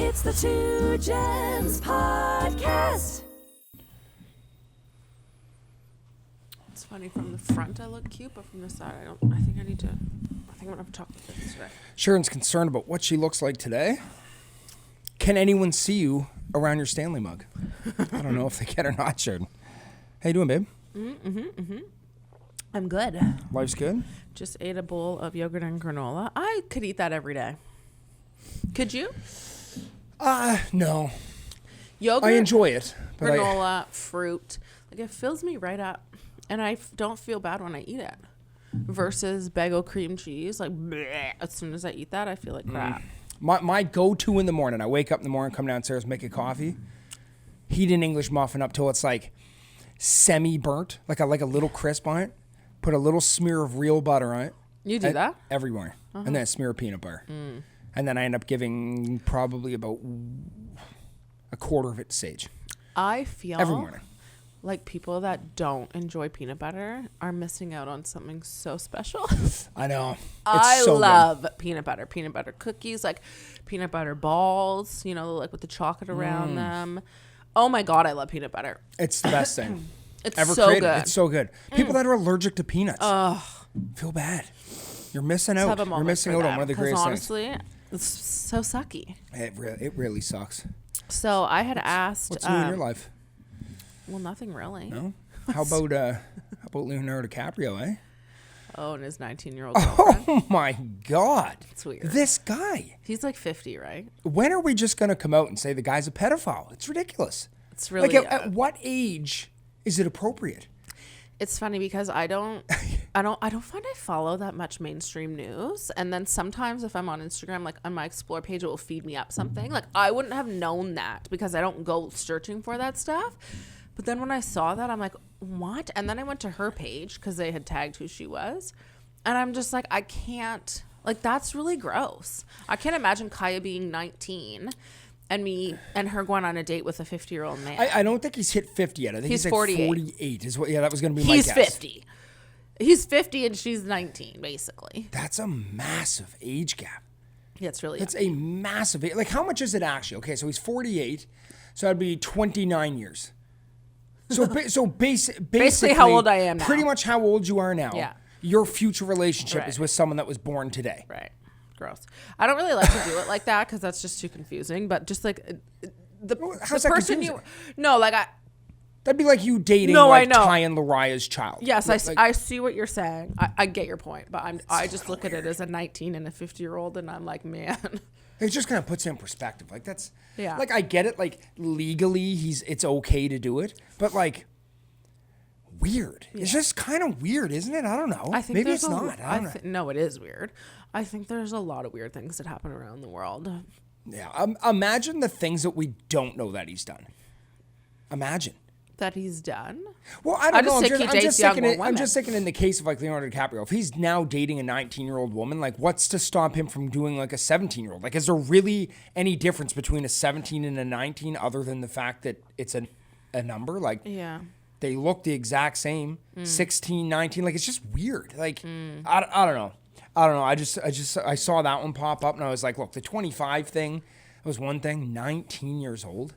It's the Two Gems Podcast. It's funny, from the front I look cute, but from the side I think I'm gonna have chocolate chips today. Sheridan's concerned about what she looks like today. Can anyone see you around your Stanley mug? I don't know if they can or not, Sheridan. How you doing, babe? I'm good. Life's good? Just ate a bowl of yogurt and granola. I could eat that every day. Could you? No. Yogurt, I enjoy it. But granola, fruit. Like, it fills me right up. And I don't feel bad when I eat it. Versus bagel cream cheese. Like, bleh, as soon as I eat that, I feel like crap. My go-to in the morning, I wake up in the morning, come downstairs, make a coffee, heat an English muffin up till it's like semi-burnt, like a little crisp on it. Put a little smear of real butter on it. You do that? Every morning. And then a smear of peanut butter. And then I end up giving probably about a quarter of it to Sage. I feel every morning. Like people that don't enjoy peanut butter are missing out on something so special. I know. I so love peanut butter cookies, like peanut butter balls, you know, like with the chocolate around them. Oh my God, I love peanut butter. It's the best thing. It's ever so created. good. It's so good. People that are allergic to peanuts feel bad. You're missing out. You're missing out on one of the greatest honestly, things. It's so sucky. It really sucks. So I had asked. What's new in your life? Well, nothing really. No. How about Leonardo DiCaprio, eh? Oh, and his 19-year-old girlfriend. Oh my God. It's weird. This guy. He's like 50, right? When are we just going to come out and say the guy's a pedophile? It's ridiculous. It's really like at what age is it appropriate? It's funny because I don't find I follow that much mainstream news, and then sometimes if I'm on Instagram, like on my explore page, it will feed me up something. Like I wouldn't have known that because I don't go searching for that stuff. But then when I saw that, I'm like, what? And then I went to her page because they had tagged who she was, and I'm just like, I can't. Like that's really gross. I can't imagine Kaya being 19. And me and her going on a date with a 50-year-old man. I don't think he's hit 50 yet. I think he's like 48. 48 is what. Yeah, that was going to be my guess. He's 50. He's 50 and she's 19, basically. That's a massive age gap. Yeah, it's really. It's a massive. Like, how much is it actually? Okay, so he's 48, so that'd be 29 years. So, basically, how old I am now. Pretty much how old you are now. Yeah. Your future relationship Right. is with someone that was born today. Right. Gross. I don't really like to do it like that because that's just too confusing. But just like the How's that person confusing? That'd be like you dating I know. Ty and Lariah's child. Yes, like, I see what you're saying. I get your point, but I just look at it as a 19 and a 50-year-old, and I'm like, man. It just kind of puts it in perspective. Like that's Yeah. Like I get it. Like legally, it's okay to do it, but like weird. Yeah. It's just kind of weird, isn't it? I don't know. I think Maybe it's not. I don't know. No, it is weird. I think there's a lot of weird things that happen around the world. Yeah. Imagine the things that we don't know that he's done. Imagine. That he's done? Well, I don't know. I'm just thinking in the case of like Leonardo DiCaprio, if he's now dating a 19-year-old woman, like what's to stop him from doing like a 17-year-old? Like, is there really any difference between a 17 and a 19 other than the fact that it's a number? Like, yeah. They look the exact same, 16, 19. Like, it's just weird. Like, I don't know. I saw that one pop up and I was like, look, the 25 thing was one thing. 19 years old.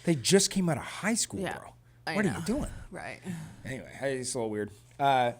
They just came out of high school, bro. What are you doing? Right. Anyway, it's a little weird. The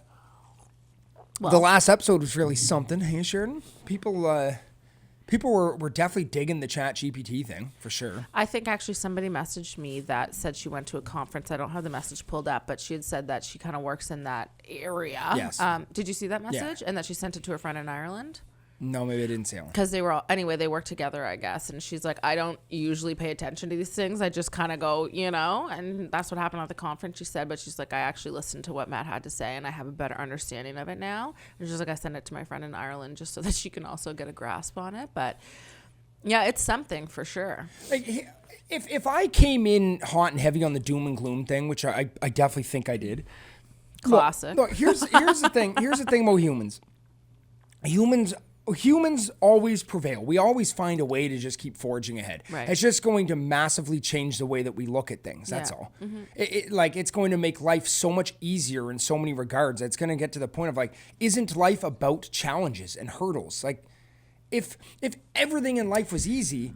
last episode was really something. Hey, Sheridan? People were definitely digging the chat GPT thing, for sure. I think actually somebody messaged me that said she went to a conference. I don't have the message pulled up, but she had said that she kind of works in that area. Yes. Did you see that message? Yeah. And that she sent it to her friend in Ireland? No, maybe I didn't see it. Because they work together, I guess. And she's like, I don't usually pay attention to these things. I just kind of go, and that's what happened at the conference, she said. But she's like, I actually listened to what Matt had to say and I have a better understanding of it now. And she's like, I sent it to my friend in Ireland just so that she can also get a grasp on it. But yeah, it's something for sure. Like, if I came in hot and heavy on the doom and gloom thing, which I definitely think I did. Classic. Look, here's the thing. Here's the thing about humans. Humans always prevail. We always find a way to just keep forging ahead. Right. It's just going to massively change the way that we look at things. That's all. Mm-hmm. It's going to make life so much easier in so many regards. It's going to get to the point of like, isn't life about challenges and hurdles? Like, if everything in life was easy,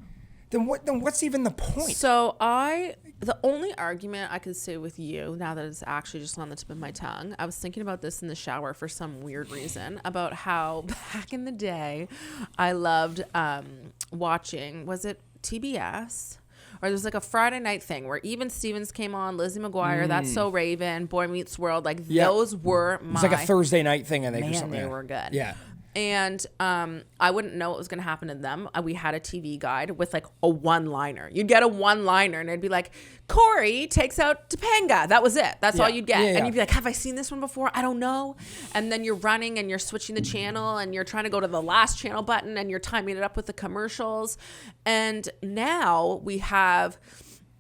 then what's even the point? So the only argument I could say with you, now that it's actually just on the tip of my tongue, I was thinking about this in the shower for some weird reason, about how back in the day, I loved watching, was it TBS? Or there's like a Friday night thing where Even Stevens came on, Lizzie McGuire, That's So Raven, Boy Meets World. Like those were my... It's like a Thursday night thing, I think, or something. they were good. Yeah. And I wouldn't know what was going to happen to them. We had a TV guide with like a one-liner. You'd get a one-liner and it'd be like, Corey takes out Topanga. That was it. That's all you'd get. And you'd be like, have I seen this one before? I don't know. And then you're running and you're switching the channel and you're trying to go to the last channel button and you're timing it up with the commercials. And now we have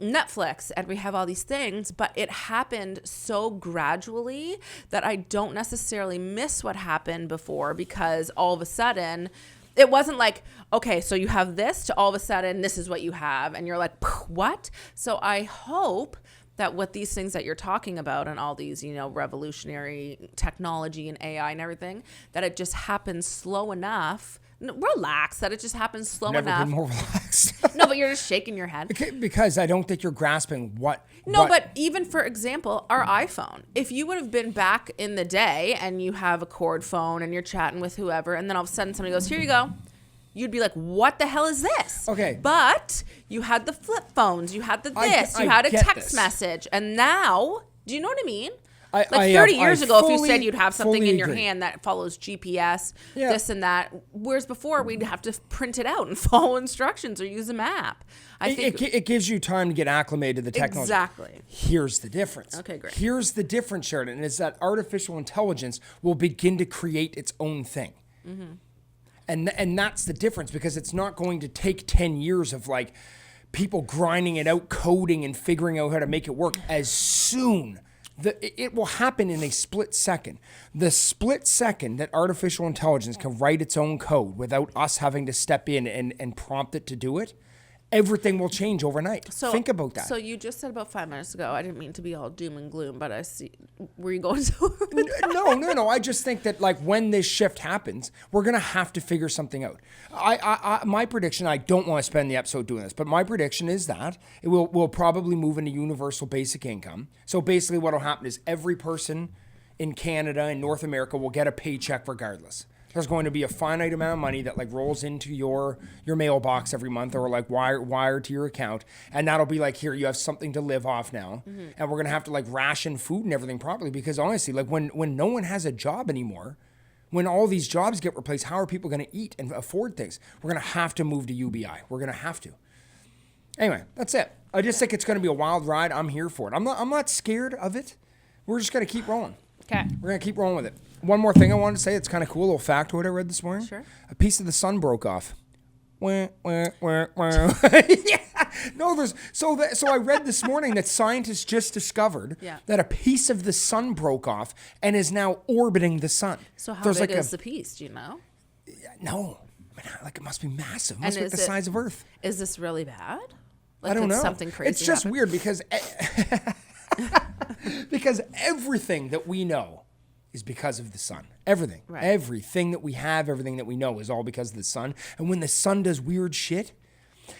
Netflix and we have all these things, but it happened so gradually that I don't necessarily miss what happened before, because all of a sudden it wasn't like, okay, so you have this to all of a sudden this is what you have, and you're like, what? So I hope that with these things that you're talking about and all these, revolutionary technology and AI and everything, that it just happens slow enough. Relax, that it just happens slow enough. Never been more relaxed. No, but you're just shaking your head. Because I don't think you're grasping what... No, but even, for example, our iPhone. If you would have been back in the day and you have a cord phone and you're chatting with whoever, and then all of a sudden somebody goes, here you go. You'd be like, what the hell is this? Okay. But you had the flip phones. You had you had a text message. And now, do you know what I mean? Like 30 years ago, if you said you'd have something in your hand that follows GPS, this and that, whereas before we'd have to print it out and follow instructions or use a map. I think it gives you time to get acclimated to the technology. Exactly. Here's the difference. Okay, great. Here's the difference, Sheridan, is that artificial intelligence will begin to create its own thing. Mm-hmm. And that's the difference, because it's not going to take 10 years of like people grinding it out, coding and figuring out how to make it work. As soon it will happen in a split second. The split second that artificial intelligence can write its own code without us having to step in and prompt it to do it, everything will change overnight. So, think about that. So you just said about 5 minutes ago, I didn't mean to be all doom and gloom, but I see, were you going to? No. I just think that like when this shift happens, we're going to have to figure something out. My prediction, I don't want to spend the episode doing this, but my prediction is that we'll probably move into universal basic income. So basically what will happen is every person in Canada and North America will get a paycheck regardless. There's going to be a finite amount of money that like rolls into your mailbox every month, or like wired to your account, and that'll be like, here, you have something to live off now. Mm-hmm. And we're gonna have to like ration food and everything properly, because honestly, like when no one has a job anymore, when all these jobs get replaced, how are people gonna eat and afford things? We're gonna have to move to UBI. We're gonna have to. Anyway, that's it. I just think it's gonna be a wild ride. I'm here for it. I'm not scared of it. We're just gonna keep rolling. Okay. We're going to keep rolling with it. One more thing I wanted to say. It's kind of cool. A little factoid I read this morning. Sure. A piece of the sun broke off. Yeah. No, so I read this morning that scientists just discovered that a piece of the sun broke off and is now orbiting the sun. So how big is the piece? Do you know? No. Like, it must be massive. It must be the size of Earth. Is this really bad? Like, I don't know. Something crazy It's just happened? weird because... because everything that we know is because of the sun. Everything. Right. Everything that we have, everything that we know is all because of the sun. And when the sun does weird shit,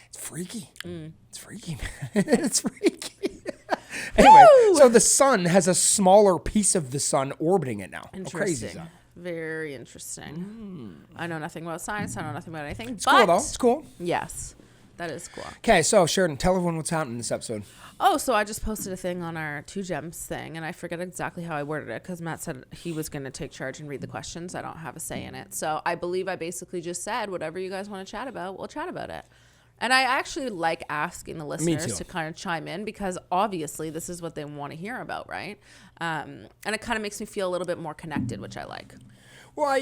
it's freaky. It's freaky, man. It's freaky. Anyway, so the sun has a smaller piece of the sun orbiting it now. Interesting. How crazy is that? Very interesting. I know nothing about science. I know nothing about anything. It's cool, though. It's cool. Yes. That is cool. Okay, so Sheridan, tell everyone what's happening in this episode. Oh, so I just posted a thing on our 2 Gems thing, and I forget exactly how I worded it because Matt said he was going to take charge and read the questions. I don't have a say in it. So I believe I basically just said, whatever you guys want to chat about, we'll chat about it. And I actually like asking the listeners to kind of chime in, because obviously this is what they want to hear about, right? And it kind of makes me feel a little bit more connected, which I like. Well,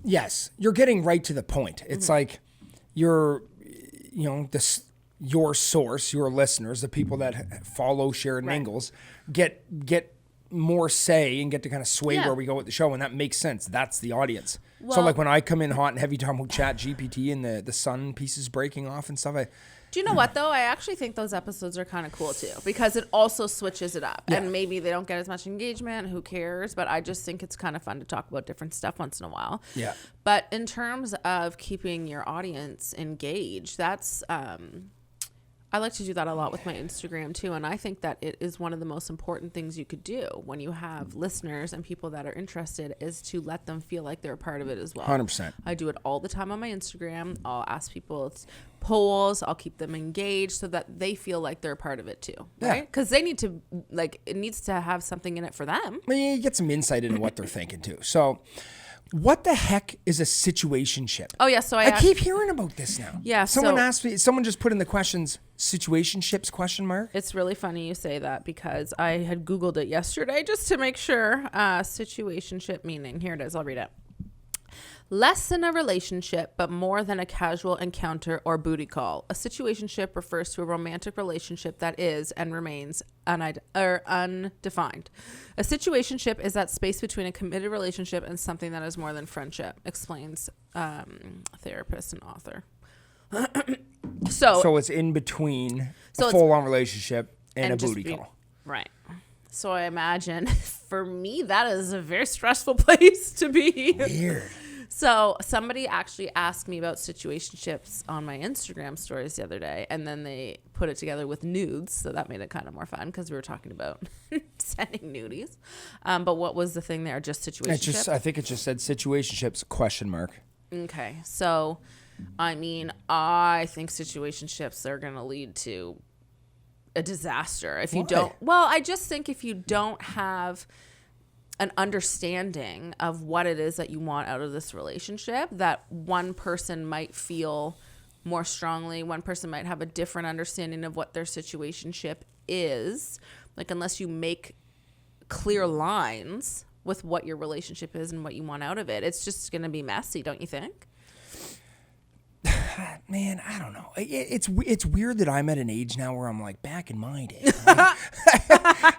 yes, you're getting right to the point. It's like your source, your listeners, the people that follow Sheridan Ingalls, get more say and get to kind of sway where we go with the show, and that makes sense. That's the audience. So like when I come in hot and heavy talking about Chat GPT and the sun pieces breaking off and stuff, do you know what though? I actually think those episodes are kind of cool too, because it also switches it up. And maybe they don't get as much engagement. Who cares? But I just think it's kind of fun to talk about different stuff once in a while. Yeah. But in terms of keeping your audience engaged, that's I like to do that a lot with my Instagram too. And I think that it is one of the most important things you could do when you have listeners and people that are interested, is to let them feel like they're a part of it as well. 100%. I do it all the time on my Instagram. I'll ask people polls. I'll keep them engaged so that they feel like they're a part of it too. Right? Because they need to, like, it needs to have something in it for them. I mean, you get some insight into what they're thinking too. So what the heck is a situationship? Oh yeah, so I keep hearing about this now. Yeah, Someone asked me, someone just put in the questions, situationships question mark. It's really funny you say that, because I had Googled it yesterday just to make sure. Situationship meaning. Here it is. I'll read it. Less than a relationship, but more than a casual encounter or booty call. A situationship refers to a romantic relationship that is and remains undefined. A situationship is that space between a committed relationship and something that is more than friendship, explains therapist and author. So it's in between a full-on relationship and a booty call. Right. So I imagine for me, that is a very stressful place to be. Weird. So somebody actually asked me about situationships on my Instagram stories the other day, and then they put it together with nudes. So that made it kind of more fun, because we were talking about sending nudies. But what was the thing there? Just situationships? I think it just said situationships question mark. Okay. So, I mean, I think situationships are going to lead to a disaster if you don't. Well, I just think if you don't have an understanding of what it is that you want out of this relationship, that one person might feel more strongly, one person might have a different understanding of what their situationship is. Like, unless you make clear lines with what your relationship is and what you want out of it, it's just going to be messy, don't you think? Man, I don't know. It's weird that I'm at an age now where I'm like, back in my day. Like,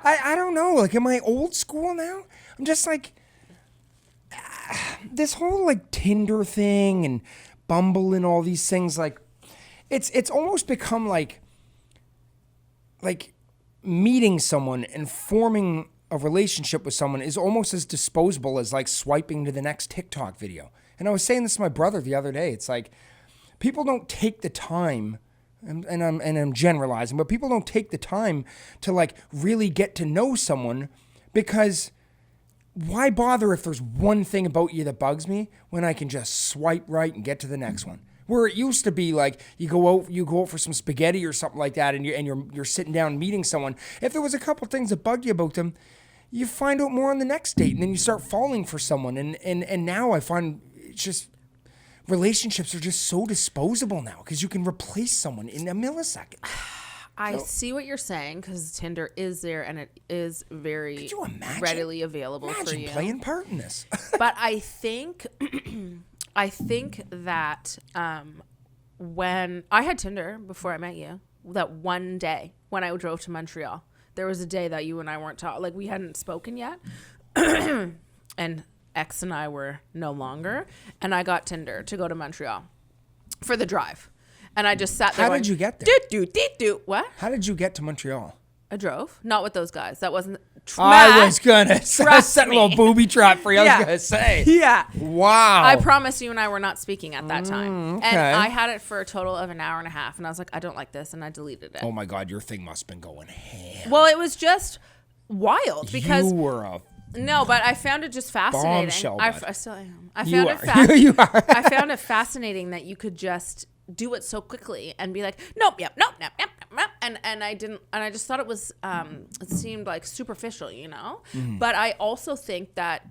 I don't know. Like, am I old school now? I'm just like, this whole like Tinder thing and Bumble and all these things, like, it's almost become like meeting someone and forming a relationship with someone is almost as disposable as like swiping to the next TikTok video. And I was saying this to my brother the other day. It's like, people don't take the time, and I'm generalizing, but people don't take the time to like really get to know someone, because why bother if there's one thing about you that bugs me when I can just swipe right and get to the next one? Where it used to be like you go out for some spaghetti or something like that, and you're sitting down meeting someone. If there was a couple things that bugged you about them, you find out more on the next date, and then you start falling for someone. And now I find it's just, relationships are just so disposable now, because you can replace someone in a millisecond. I see what you're saying, because Tinder is there and it is very readily available for you. Imagine playing part in this. But I think that when I had Tinder before I met you, that one day when I drove to Montreal, there was a day that you and I weren't talking, like we hadn't spoken yet, and X and I were no longer, and I got Tinder to go to Montreal for the drive. And I just sat there. How did you get there? What? How did you get to Montreal? I drove. Not with those guys. That wasn't. I was gonna set a little booby trap for you. I was gonna say. Yeah. Wow. I promise you and I were not speaking at that time. Okay. And I had it for a total of an hour and a half, and I was like, I don't like this, and I deleted it. Oh my God, your thing must have been going ham. Well, it was just wild, because you were a no, but I found it just fascinating. bombshell, I bud. still am. I You found are. You are. I found it fascinating that you could just do it so quickly and be like, nope, and I didn't, and I just thought it was, it seemed like superficial, you know. Mm-hmm. But I also think that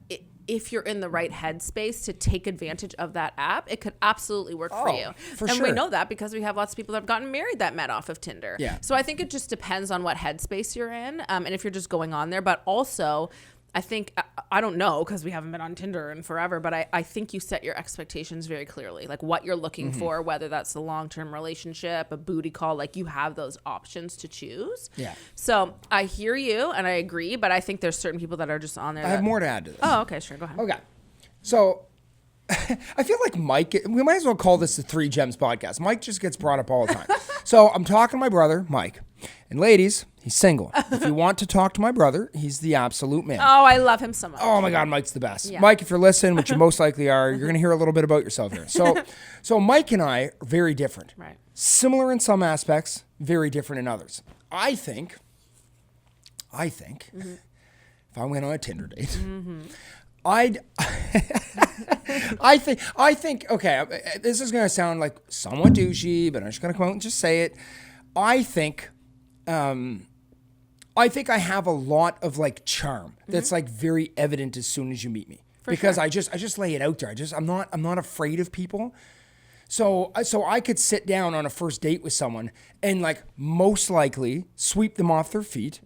if you're in the right headspace to take advantage of that app, it could absolutely work for you. For and sure. we know that because we have lots of people that have gotten married that met off of Tinder. Yeah. So I think it just depends on what headspace you're in, and if you're just going on there. But also, I think, I don't know, because we haven't been on Tinder in forever, but I think you set your expectations very clearly, like what you're looking for, whether that's a long-term relationship, a booty call, like you have those options to choose. Yeah. So I hear you and I agree, but I think there's certain people that are just on there. I have more to add to this. Oh, okay, sure, go ahead. Okay. So I feel like Mike, we might as well call this the Three Gems podcast. Mike just gets brought up all the time. So I'm talking to my brother, Mike. And ladies, he's single. If you want to talk to my brother, he's the absolute man. Oh, I love him so much. Oh my God, Mike's the best. Yeah. Mike, if you're listening, which you most likely are, you're going to hear a little bit about yourself here. So Mike and I are very different. Right. Similar in some aspects, very different in others. I think, if I went on a Tinder date, I think, okay, this is going to sound like somewhat douchey, but I'm just going to come out and just say it. I think I have a lot of like charm that's like very evident as soon as you meet me. Because sure. I just lay it out there. I'm not afraid of people. So I could sit down on a first date with someone and like most likely sweep them off their feet.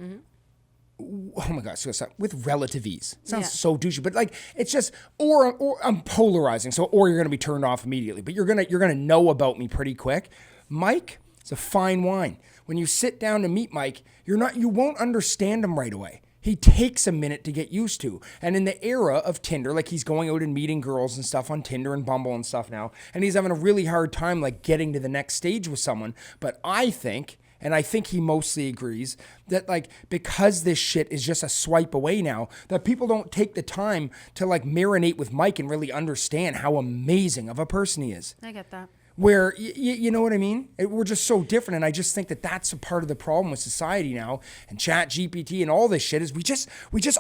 Oh my gosh, with relative ease. Sounds so douchey, but like it's just or I'm polarizing. So or you're gonna be turned off immediately, but you're gonna know about me pretty quick. Mike, it's a fine wine. When you sit down to meet Mike, you won't understand him right away. He takes a minute to get used to. And in the era of Tinder, like he's going out and meeting girls and stuff on Tinder and Bumble and stuff now, and he's having a really hard time like getting to the next stage with someone. But I think, and I think he mostly agrees, that like because this shit is just a swipe away now, that people don't take the time to like marinate with Mike and really understand how amazing of a person he is. I get that. Where, you know what I mean? We're just so different. And I just think that that's a part of the problem with society now and Chat GPT and all this shit is we just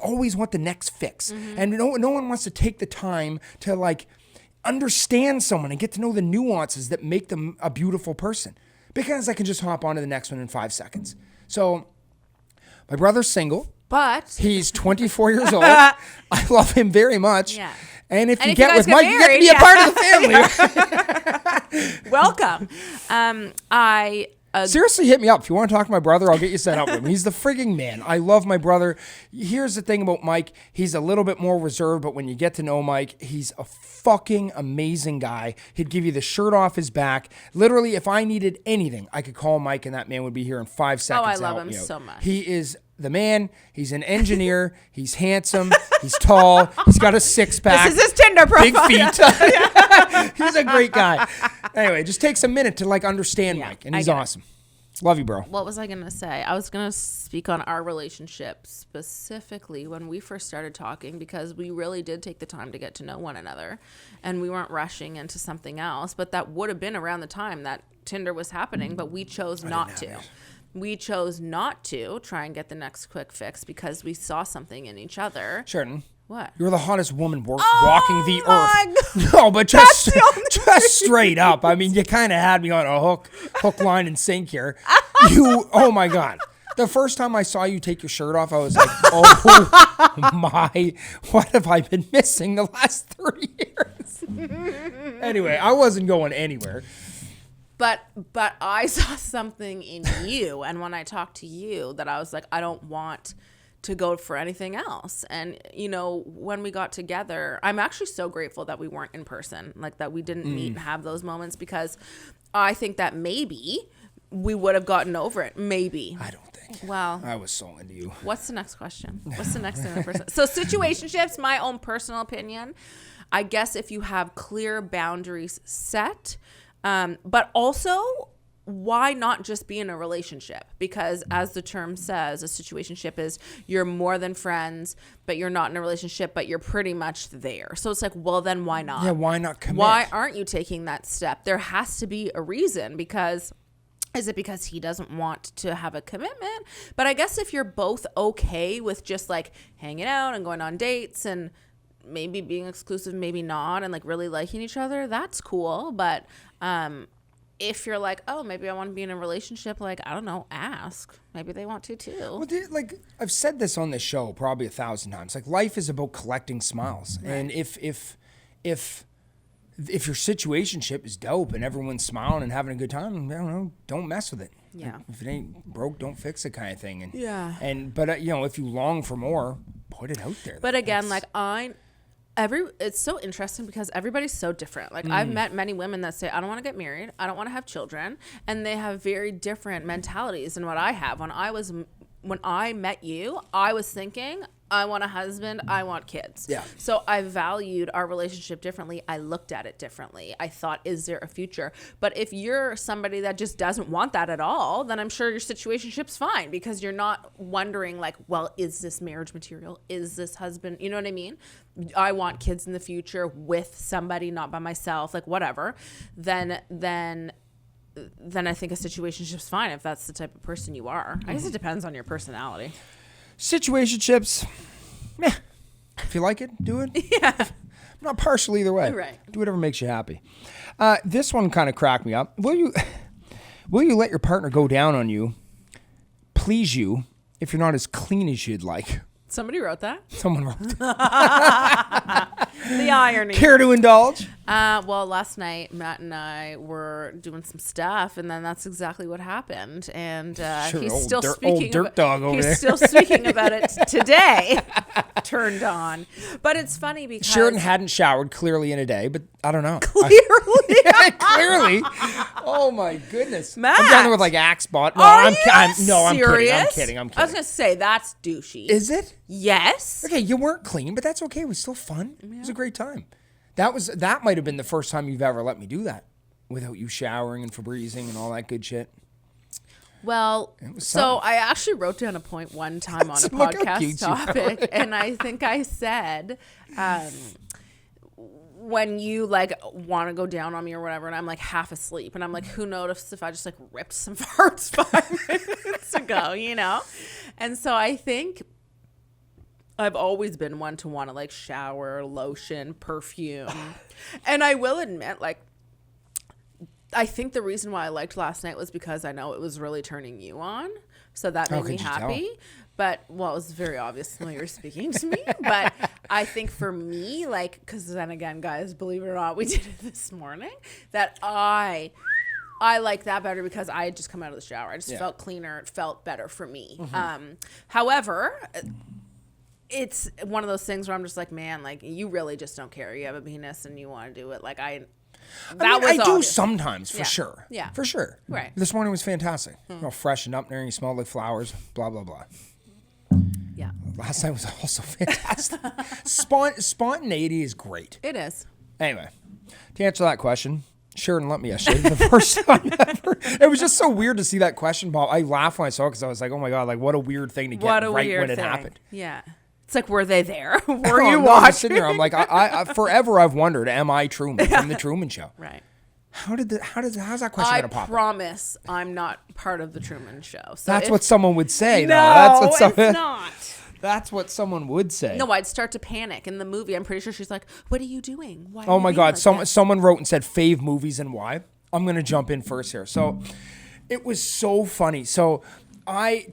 always want the next fix. And no one wants to take the time to like understand someone and get to know the nuances that make them a beautiful person. Because I can just hop on to the next one in 5 seconds. So my brother's single. But he's 24 years old. I love him very much. Yeah. And if you get with Mike, you get to be a part of the family. Welcome. Seriously, hit me up. If you want to talk to my brother, I'll get you set up with him. He's the frigging man. I love my brother. Here's the thing about Mike. He's a little bit more reserved, but when you get to know Mike, he's a fucking amazing guy. He'd give you the shirt off his back. Literally, if I needed anything, I could call Mike and that man would be here in 5 seconds. Oh, I love him so much. He is the man. He's an engineer. He's handsome. He's tall. He's got a six-pack. This is his Tinder profile. Big feet. He's a great guy. Anyway, it just takes a minute to like understand Mike, and he's awesome. Love you, bro. What was I going to say? I was going to speak on our relationship specifically when we first started talking because we really did take the time to get to know one another and we weren't rushing into something else. But that would have been around the time that Tinder was happening, but we chose not to. We chose not to try and get the next quick fix because we saw something in each other. Sheridan. What? You're the hottest woman walking the earth. God. No, but just straight up. I mean, you kind of had me on a hook, line, and sink here. Oh my God. The first time I saw you take your shirt off, I was like, oh my, what have I been missing the last 30 years? Anyway, I wasn't going anywhere. But I saw something in you, and when I talked to you, that I was like, I don't want to go for anything else. And you know, when we got together, I'm actually so grateful that we weren't in person, like that we didn't meet and have those moments, because I think that maybe we would have gotten over it. Maybe. I don't think. Well, I was so into you. What's the next question? What's the next thing in person? So situationships, my own personal opinion, I guess if you have clear boundaries set, but also, why not just be in a relationship? Because as the term says, a situationship is you're more than friends, but you're not in a relationship, but you're pretty much there. So it's like, well, then why not? Yeah, why not commit? Why aren't you taking that step? There has to be a reason, because is it because he doesn't want to have a commitment? But I guess if you're both okay with just like hanging out and going on dates and maybe being exclusive, maybe not, and like really liking each other, that's cool. But if you're like, oh, maybe I want to be in a relationship, like, I don't know, ask. Maybe they want to too. Well, like I've said this on this show probably 1,000 times. Like, life is about collecting smiles, right. And if your situationship is dope and everyone's smiling and having a good time, I don't know, don't mess with it. Yeah. Like, if it ain't broke, don't fix it, kind of thing. And yeah. But you know, if you long for more, put it out there. But again, like it's so interesting because everybody's so different. Like I've met many women that say, I don't want to get married. I don't want to have children. And they have very different mentalities than what I have. When I met you, I was thinking I want a husband. I want kids. Yeah. So I valued our relationship differently. I looked at it differently. I thought, is there a future? But if you're somebody that just doesn't want that at all, then I'm sure your situationship's fine because you're not wondering like, well, is this marriage material? Is this husband? You know what I mean? I want kids in the future with somebody, not by myself, like whatever. Then I think a situationship's fine if that's the type of person you are. I guess it depends on your personality. Situationships, meh. If you like it, do it. Yeah. I'm not partial either way. Right. Do whatever makes you happy. This one kind of cracked me up. Will you let your partner go down on you, please you, if you're not as clean as you'd like? Somebody wrote that. Someone wrote it. The irony. Care to indulge? Well, last night, Matt and I were doing some stuff, and then that's exactly what happened. And Sure, he's old still dirt- speaking. old dirt dog over there. He's still speaking about it today. Turned on, but it's funny because Sheridan hadn't showered clearly in a day, but I don't know. clearly. Clearly. Oh my goodness. Matt. I'm down there with like Axe bot. No, Are I'm you kidding. I was gonna say that's douchey. Is it? Yes. Okay, you weren't clean, but that's okay. It was still fun. It was a great time. That might have been the first time you've ever let me do that without you showering and Febrezing and all that good shit. Well, was so something. I actually wrote down a point one time on a Look how cute podcast you are. topic, and I think I said, when you like want to go down on me or whatever, and I'm like half asleep, and I'm like, who noticed if I just like ripped some farts 5 minutes ago, you know? And so I think I've always been one to want to like shower, lotion, perfume, and I will admit, like, I think the reason why I liked last night was because I know it was really turning you on. So that made me could you tell? happy. But, well, it was very obvious when you were speaking to me. But I think for me, like, because then again, guys, believe it or not, we did it this morning, that I like that better because I had just come out of the shower. I just felt cleaner. It felt better for me. However, it's one of those things where I'm just like, man, like, you really just don't care. You have a penis and you want to do it. Like, I do obvious. Sometimes, for Yeah. sure. Yeah. For sure. Right. This morning was fantastic. You know, freshened up there, you smelled like flowers, blah, blah, blah. Yeah. Last night was also fantastic. Spontaneity is great. It is. Anyway, to answer that question, Sheridan let me yesterday the first time ever. It was just so weird to see that question, Bob. I laughed when I saw it because I was like, oh my God, like what a weird thing to get What a right weird when it thing. happened. Yeah. It's like, were they there? Were Oh, you no, I'm just watching? sitting there. I'm like, I forever I've wondered, am I Truman from the Truman Show? Right. How's that question I gonna pop up? promise I'm not part of the Truman Show. So That's if- what someone would say. No, though. That's what it's not. That's what someone would say. No, I'd start to panic. In the movie, I'm pretty sure she's like, what are you doing? Why are Oh you my being God! like this?" Someone wrote and said fave movies and why. I'm gonna jump in first here. So it was so funny. So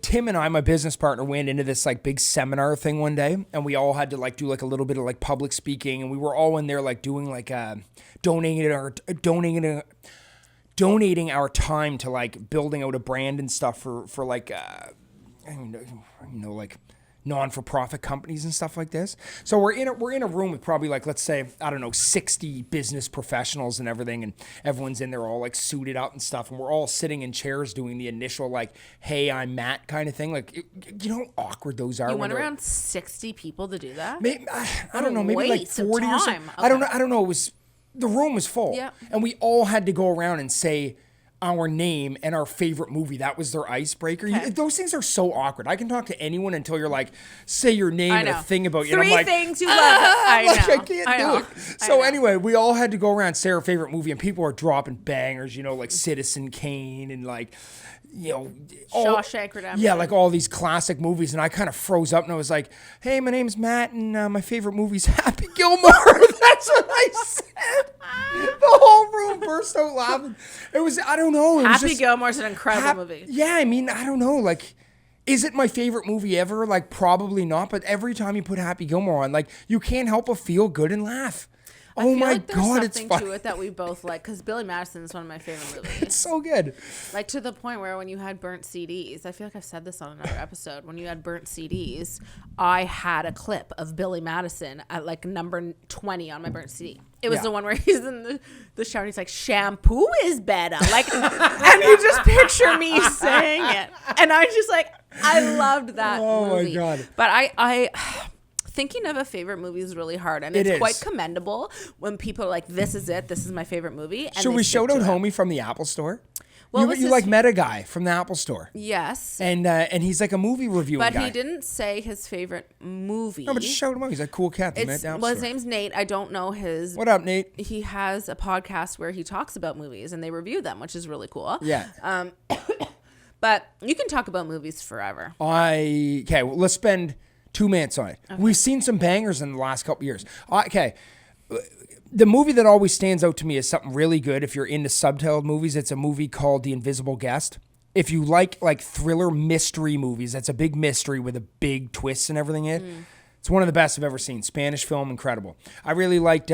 Tim and I, my business partner, went into this like big seminar thing one day, and we all had to like do like a little bit of like public speaking, and we were all in there like doing like donating our time to like building out a brand and stuff for like like non-for-profit companies and stuff like this. So we're in a room with probably like, let's say, I don't know, 60 business professionals and everything, and everyone's in there all like suited up and stuff, and we're all sitting in chairs doing the initial like, hey, I'm Matt kind of thing. Like, you know how awkward those are. You when went they're- around 60 people to do that? Maybe, I don't know, maybe like waste of 40 or something. time. I don't Okay. know. It was, the room was full. Yeah. And we all had to go around and say our name and our favorite movie. That was their icebreaker. Okay. Those things are so awkward. I can talk to anyone until you're like, say your name I and know. a thing about you. Three and I'm like, things you love. I like, know. I can't I do know. it. I So know. anyway, we all had to go around and say our favorite movie, and people are dropping bangers, you know, like Citizen Kane and like, you know, Shawshank Redemption. yeah, like all these classic movies. And I kind of froze up and I was like, hey, my name's Matt, and my favorite movie's Happy Gilmore. That's what I said. The whole room burst out laughing. It was, I don't know. It was Happy just, Gilmore's an incredible movie. yeah, I mean, I don't know. Like, is it my favorite movie ever? Like, probably not. But every time you put Happy Gilmore on, like, you can't help but feel good and laugh. I feel my like there's God, it's something funny. to it that we both like because Billy Madison is one of my favorite movies. It's so good. Like to the point where when you had burnt CDs, I feel like I've said this on another episode. When you had burnt CDs, I had a clip of Billy Madison at like number 20 on my burnt CD. It was Yeah. the one where he's in the shower and he's like, shampoo is better. Like, and you just picture me saying it. And I just like, I loved that movie. My God. But I thinking of a favorite movie is really hard. And It it's is. quite commendable when people are like, this is it. This is my favorite movie. And Should they we stick shout to out it. Homie from the Apple Store? What you was you his- like met a guy from the Apple Store. Yes. And he's like a movie reviewing But guy. he didn't say his favorite movie. No, but just shout him out. He's a cool cat. That met at the Apple Well, his Store. name's Nate. I don't know his. What up, Nate? He has a podcast where he talks about movies and they review them, which is really cool. Yeah. But you can talk about movies forever. Okay, well, let's spend 2 minutes on it. We've seen some bangers in the last couple years. Okay. The movie that always stands out to me is something really good. If you're into subtitled movies, it's a movie called The Invisible Guest. If you like thriller mystery movies, that's a big mystery with a big twist and everything in it. It's one of the best I've ever seen. Spanish film, incredible. I really liked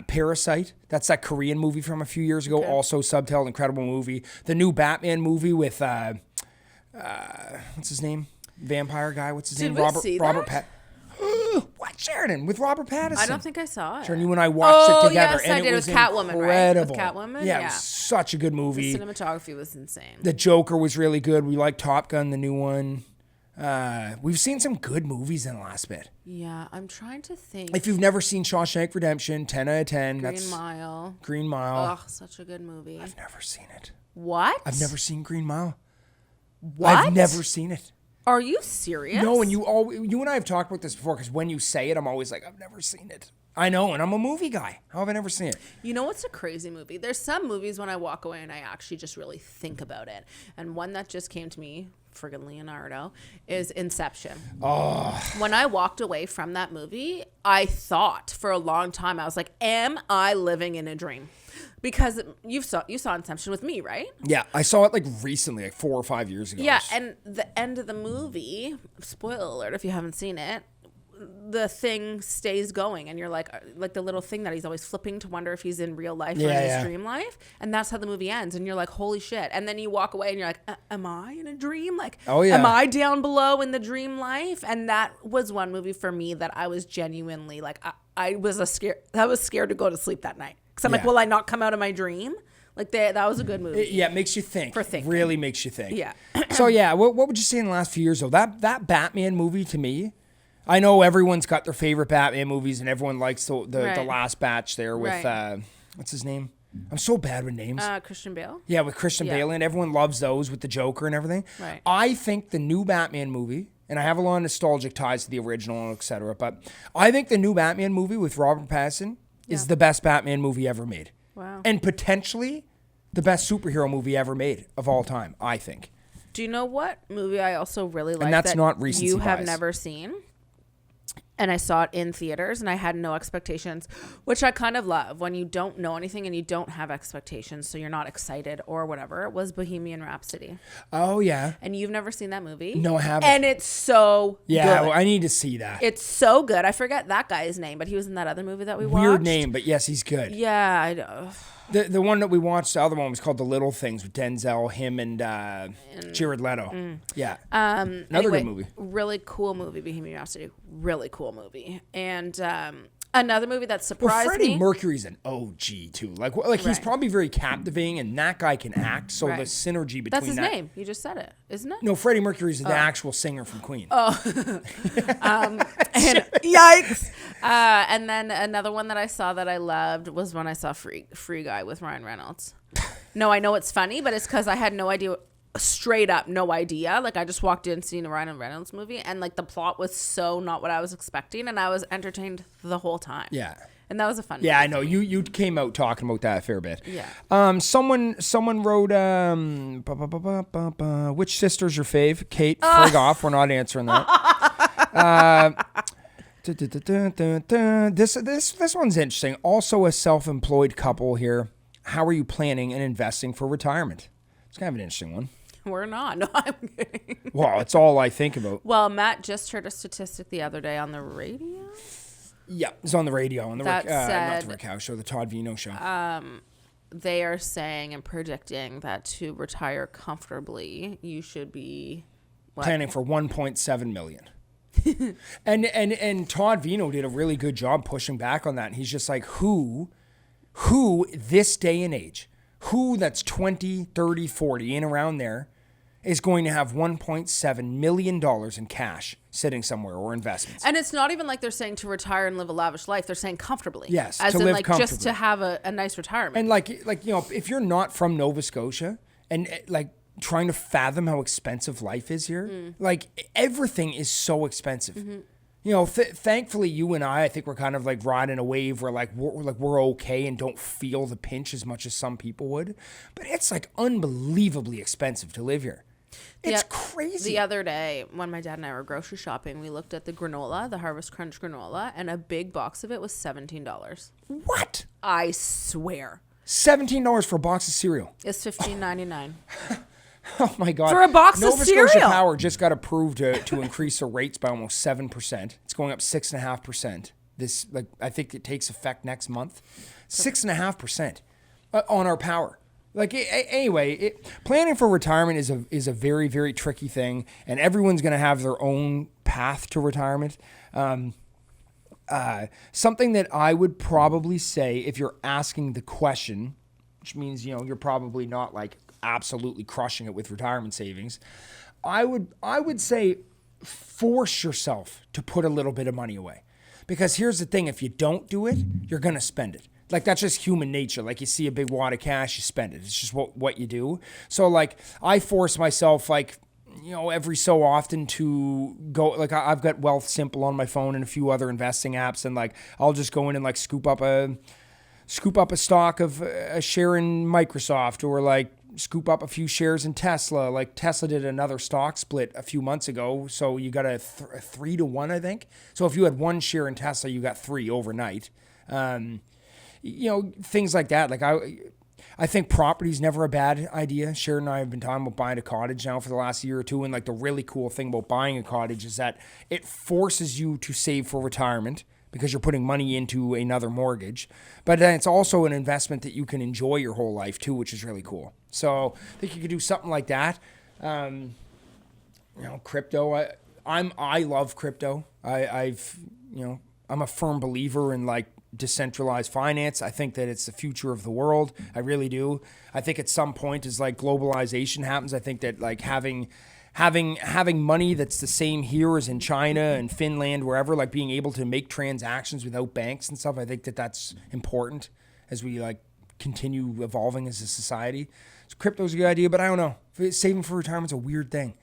Parasite. That's that Korean movie from a few years ago. Okay. Also subtitled, incredible movie. The new Batman movie with what's his name? Vampire guy. What's his name? we see Robert that? What Sheridan with Robert Pattinson? I don't think I saw it. Sharon, you and I watched it together, yes, and I it did. was It was Catwoman, incredible. right? With Catwoman? Yeah, it Yeah. was such a good The movie. cinematography was insane. The Joker was really good. We like Top Gun, the new one. We've seen some good movies in the last bit. Yeah, I'm trying to think. If you've never seen Shawshank Redemption, 10 out of 10. Green Mile. Green Mile. Oh, such a good movie. I've never seen it. What? I've never seen Green Mile. What? I've never seen it. Are you serious? No, and you and I have talked about this before because when you say it, I'm always like, I've never seen it. I know, and I'm a movie guy. How have I never seen it? You know what's a crazy movie? There's some movies when I walk away and I actually just really think about it. And one that just came to me, friggin' Leonardo, is Inception. Oh. When I walked away from that movie, I thought for a long time, I was like, am I living in a dream? Because you saw Inception with me, right? Yeah, I saw it like recently, like 4 or 5 years ago. Yeah, and the end of the movie, spoiler alert if you haven't seen it, the thing stays going and you're like the little thing that he's always flipping to wonder if he's in real life or in his dream life, and that's how the movie ends, and you're like, holy shit. And then you walk away and you're like, am I in a dream? Like, Oh, yeah. am I down below in the dream life? And that was one movie for me that I was genuinely like, I was scared to go to sleep that night because I'm like, Yeah. will I not come out of my dream? Like that was a good movie. Yeah, it makes you think. For thinking. Really makes you think. Yeah. So yeah, what would you say in the last few years though? That Batman movie to me, I know everyone's got their favorite Batman movies and everyone likes the Right. last batch there with Right. what's his name? I'm so bad with names. Christian Bale. Yeah, with Christian Yeah. Bale, and everyone loves those with the Joker and everything. Right. I think the new Batman movie, and I have a lot of nostalgic ties to the original, etc., but I think the new Batman movie with Robert Pattinson is the best Batman movie ever made. Wow. And potentially the best superhero movie ever made of all time, I think. Do you know what movie I also really like that's that not recency you have bias. never seen? And I saw it in theaters and I had no expectations, which I kind of love when you don't know anything and you don't have expectations, so you're not excited or whatever. It was Bohemian Rhapsody. Oh, yeah. And you've never seen that movie? No, I haven't. And it's so Yeah, good. well, I need to see that. It's so good. I forget that guy's name, but he was in that other movie that we watched. Weird name, but yes, he's good. Yeah, I know. The one that we watched, the other one was called The Little Things with Denzel, him, and Jared Leto. Yeah. Another Anyway, good movie. Really cool movie, Bohemian Rhapsody. Really cool movie. And another movie that Well, surprised Freddie me. Mercury's an OG too. Like he's Right. probably very captivating, and that guy can act. So Right. the synergy between That's his that. name. You just said it, isn't it? No, Freddie Mercury's the actual singer from Queen. And yikes. And then another one that I saw that I loved was when I saw Free Guy with Ryan Reynolds. No, I know it's funny, but it's because I had no idea. Straight up, no idea. Like I just walked in seeing a Ryan Reynolds movie, and like the plot was so not what I was expecting, and I was entertained the whole time. Yeah. And that was a fun Yeah, movie I know. for me. You came out talking about that a fair bit. Yeah. Someone wrote which sister's your fave? Kate, frig off. We're not answering that. This one's interesting. Also a self-employed couple here. How are you planning and investing for retirement? It's kind of an interesting one. We're not. No, I'm kidding. Well, it's all I think about. Well, Matt just heard a statistic the other day on the radio. Yeah, it's on the radio on the That not said, the Rick House show, the Todd Vino show. they are saying and predicting that to retire comfortably, you should be planning for 1.7 million. and Todd Vino did a really good job pushing back on that. And he's just like, who this day and age, who that's 20, 30, 40 and around there is going to have $1.7 million in cash sitting somewhere or investments. And it's not even like they're saying to retire and live a lavish life. They're saying comfortably. Yes, as to in live like comfortably. just to have a nice retirement. And like if you're not from Nova Scotia and like trying to fathom how expensive life is here, like everything is so expensive. Thankfully you and I think we're kind of like riding a wave where we're okay and don't feel the pinch as much as some people would. But it's like unbelievably expensive to live here. It's crazy. The other day, when my dad and I were grocery shopping, we looked at the granola, the Harvest Crunch granola, and a big box of it was $17. What? I swear. $17 for a box of cereal. It's $15.99. Oh my God. For a box of Nova cereal. Scotia Power just got approved to increase the rates by almost 7%. It's going up 6.5%. I think it takes effect next month. 6.5% on our power. Anyway, planning for retirement is a very, very tricky thing, and everyone's going to have their own path to retirement. Something that I would probably say, if you're asking the question, which means you're probably not like absolutely crushing it with retirement savings, I would say force yourself to put a little bit of money away, because here's the thing: if you don't do it, you're going to spend it. Like, that's just human nature. Like, you see a big wad of cash, you spend it. It's just what you do. So, like, I force myself, like, every so often to go, like, I've got Wealth Simple on my phone and a few other investing apps, and, like, I'll just go in and, like, scoop up a stock of a share in Microsoft, or, like, scoop up a few shares in Tesla. Like, Tesla did another stock split a few months ago, so you got a 3-to-1, I think. So if you had one share in Tesla, you got 3 overnight. Things like that. Like, I think property's never a bad idea. Sheridan and I have been talking about buying a cottage now for the last year or two. And like, the really cool thing about buying a cottage is that it forces you to save for retirement, because you're putting money into another mortgage. But then it's also an investment that you can enjoy your whole life too, which is really cool. So I think you could do something like that. Crypto. I love crypto. I'm a firm believer in like decentralized finance. I think that it's the future of the world. I really do. I think at some point, as like globalization happens, I think that like having money that's the same here as in China and Finland, wherever, like being able to make transactions without banks and stuff, I think that that's important as we like continue evolving as a society. So crypto's a good idea, but I don't know. Saving for retirement's a weird thing.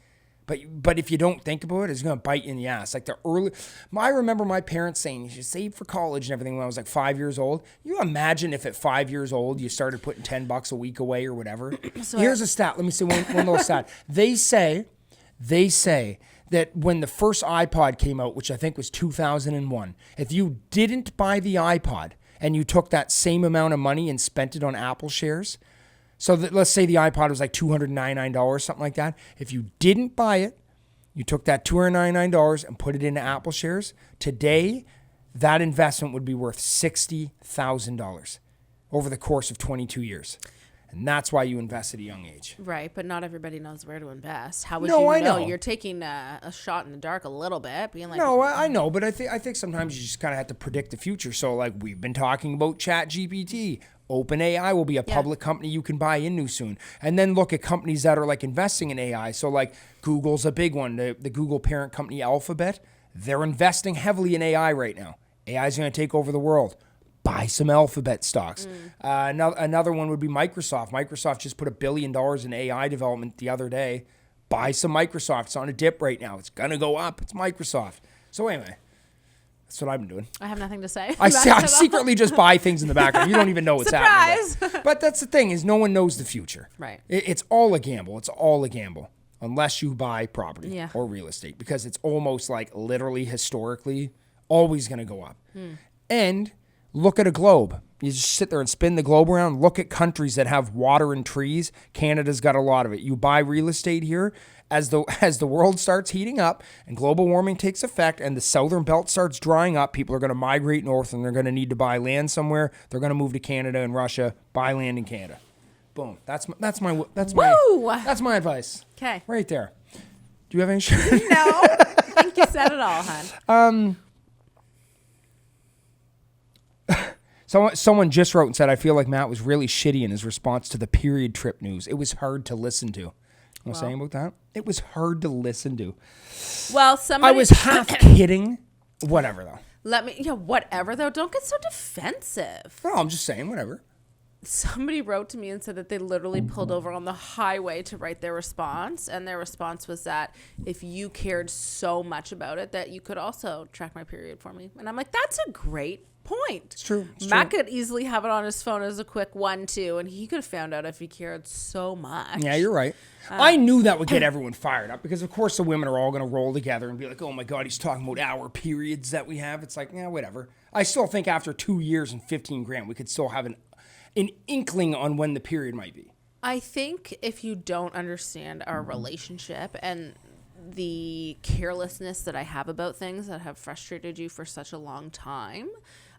But if you don't think about it, it's going to bite you in the ass. Like I remember my parents saying you should save for college and everything when I was like 5 years old. You imagine if at 5 years old you started putting $10 a week away or whatever. So here's a stat. Let me say one little stat. They say that when the first iPod came out, which I think was 2001, if you didn't buy the iPod and you took that same amount of money and spent it on Apple shares, so that, let's say the iPod was like $299, something like that. If you didn't buy it, you took that $299 and put it into Apple shares, today that investment would be worth $60,000 over the course of 22 years. And that's why you invest at a young age. Right, but not everybody knows where to invest. How would No, you I know? know. You're taking a shot in the dark a little bit, being like, No, I know, but I think sometimes you just kind of have to predict the future. So like we've been talking about ChatGPT. OpenAI will be a public company you can buy into soon. And then look at companies that are like investing in AI. So like Google's a big one. The Google parent company Alphabet, they're investing heavily in AI right now. AI is going to take over the world. Buy some Alphabet stocks. Another one would be Microsoft. Microsoft just put $1 billion in AI development the other day. Buy some Microsoft. It's on a dip right now. It's going to go up. It's Microsoft. So anyway, that's what I've been doing. I have nothing to say. I secretly just buy things in the background. You don't even know what's Surprise! happening. But that's the thing, is no one knows the future. Right. It's all a gamble. It's all a gamble. Unless you buy property or real estate. Because it's almost like literally historically always going to go up. And look at a globe. You just sit there and spin the globe around. Look at countries that have water and trees. Canada's got a lot of it. You buy real estate here. As the world starts heating up and global warming takes effect and the southern belt starts drying up, people are going to migrate north and they're going to need to buy land somewhere. They're going to move to Canada and Russia, buy land in Canada. Boom. That's my advice. Okay. Right there. Do you have any? No. I think you said it all, hon. Someone just wrote and said, I feel like Matt was really shitty in his response to the period trip news. It was hard to listen to. I'm saying about that. It was hard to listen to. Well, I was half kidding. Whatever though. Whatever though. Don't get so defensive. No, I'm just saying whatever. Somebody wrote to me and said that they literally pulled over on the highway to write their response, and their response was that if you cared so much about it that you could also track my period for me. And I'm like, that's a great point. It's true. Matt could easily have it on his phone as a quick 1-2, and he could have found out if he cared so much. Yeah, you're right. I knew that would get everyone fired up because, of course, the women are all going to roll together and be like, oh, my God, he's talking about our periods that we have. It's like, yeah, whatever. I still think after 2 years and 15 grand, we could still have an inkling on when the period might be. I think if you don't understand our relationship and the carelessness that I have about things that have frustrated you for such a long time,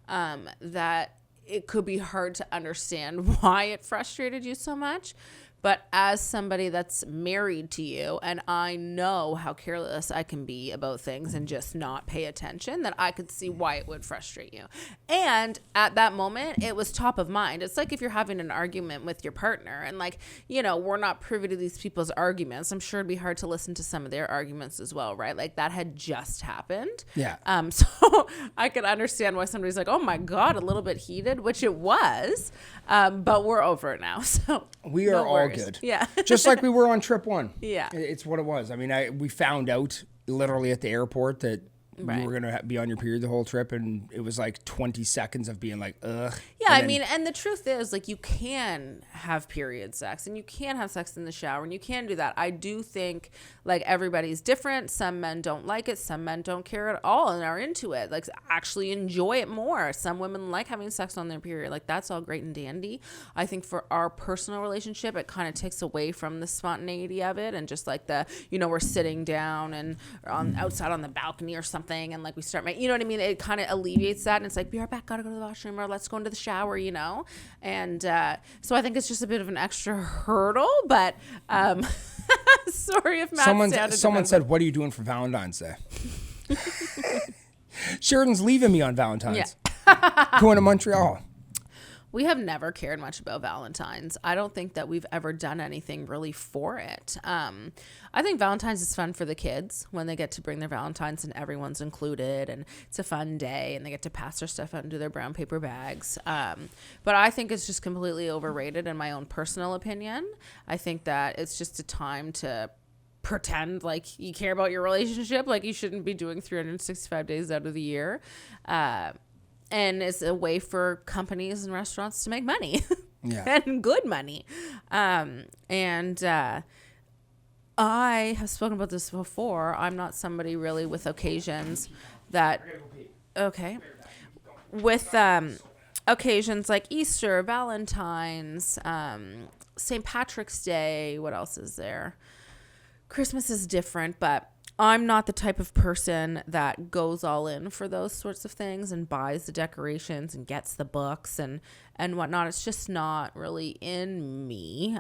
that it could be hard to understand why it frustrated you so much. But as somebody that's married to you, and I know how careless I can be about things and just not pay attention, that I could see why it would frustrate you. And at that moment, it was top of mind. It's like if you're having an argument with your partner and we're not privy to these people's arguments. I'm sure it'd be hard to listen to some of their arguments as well, right? Like that had just happened. Yeah. So I could understand why somebody's like, oh my God, a little bit heated, which it was. But we're over it now. So we are all good. Yeah. Just like we were on trip 1. Yeah. It's what it was. I mean, we found out literally at the airport that you were going to be on your period the whole trip, and it was like 20 seconds of being like, ugh. Yeah, and the truth is, you can have period sex, and you can have sex in the shower, and you can do that. I do think, everybody's different. Some men don't like it. Some men don't care at all and are into it. Actually enjoy it more. Some women like having sex on their period. That's all great and dandy. I think for our personal relationship, it kind of takes away from the spontaneity of it, and just we're sitting down and outside on the balcony or something, and we start making, you know what I mean? It kind of alleviates that, and it's be right back, gotta go to the washroom, or let's go into the shower, and so I think it's just a bit of an extra hurdle, but sorry if Matt someone said, what are you doing for Valentine's Day? Sheridan's leaving me on Valentine's. Yeah. Going to Montreal. We have never cared much about Valentine's. I don't think that we've ever done anything really for it. I think Valentine's is fun for the kids when they get to bring their Valentines and everyone's included, and it's a fun day and they get to pass their stuff out into their brown paper bags. But I think it's just completely overrated in my own personal opinion. I think that it's just a time to pretend like you care about your relationship, like you shouldn't be doing 365 days out of the year. And it's a way for companies and restaurants to make money. Yeah. And good money. I have spoken about this before. I'm not somebody really with occasions that, okay, with occasions like Easter, Valentine's, St. Patrick's Day. What else is there? Christmas is different, but I'm not the type of person that goes all in for those sorts of things and buys the decorations and gets the books and whatnot. It's just not really in me.